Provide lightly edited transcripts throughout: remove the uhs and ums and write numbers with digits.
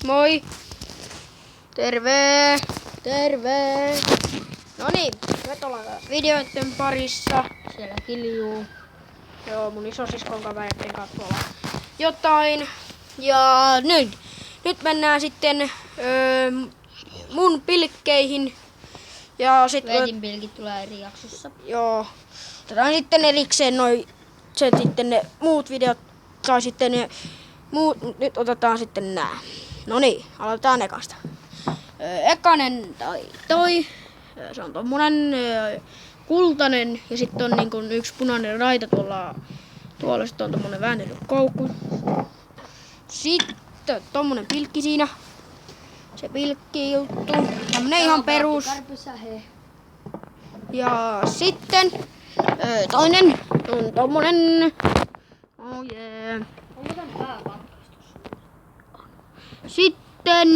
Moi! Terve! Terve! Noniin, nyt ollaan videoiden parissa. Siellä kiljuu. Joo, mun isosiskon kavereiden kanssa tuolla jotain. Ja nyt mennään sitten mun pilkkeihin. Ja sit Veetin pilkit tulee eri jaksossa. joo. Otetaan sitten erikseen sitten ne muut videot. Tai sitten ne muut. Nyt otetaan sitten nää. No niin, aloitetaan ekasta. Ekanen toi. Se on tommonen kultainen ja sitten on niin kun yksi punainen raita tuolla sitten on tommonen väännellyt koukku. Sitten tommonen pilkki siinä. Se pilkki juttu. Tämmönen ihan perus. Ja sitten toinen on tommonen. Oh yeah. Onko tän pääkatkaistus? Sitten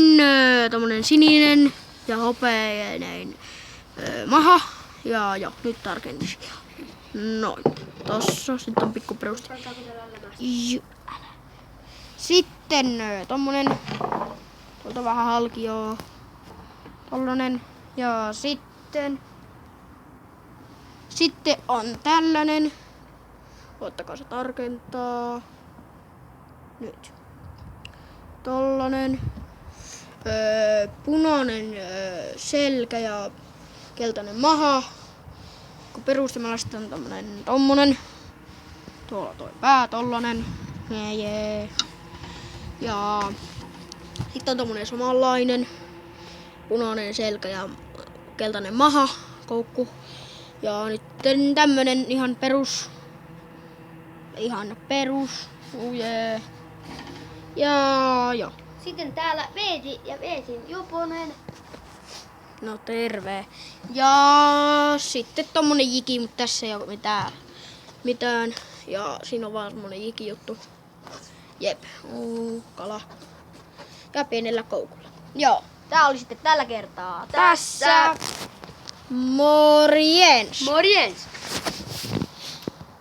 tommonen sininen ja hopeinen maha. Ja joo, nyt tarkensin. Noin. Tossa sitten on pikku peruste. Sitten tommonen. Tuolta vähän halki joo. Tollanen. Ja sitten on tällainen. Ottakaa se tarkentaa. Nyt. Tollanen. Punainen selkä ja keltainen maha. Kun perustamalla sitten on tommonen. Tuolla toi pää tollanen. Jee. Ja sitten on tommonen samanlainen. Punainen selkä ja keltainen maha. Koukku. Ja nyt tämmönen ihan perus. Ujee. Ja joo. Sitten täällä Veeti ja Veetin Juponen. No terve. Ja sitten tommonen jiki, mutta tässä ei oo mitään. Ja siinä on vaan semmonen jiki juttu. Jep. Kala. Ja pienellä koukulla. Joo. Tää oli sitten tällä kertaa tässä. Morjens! Morjens!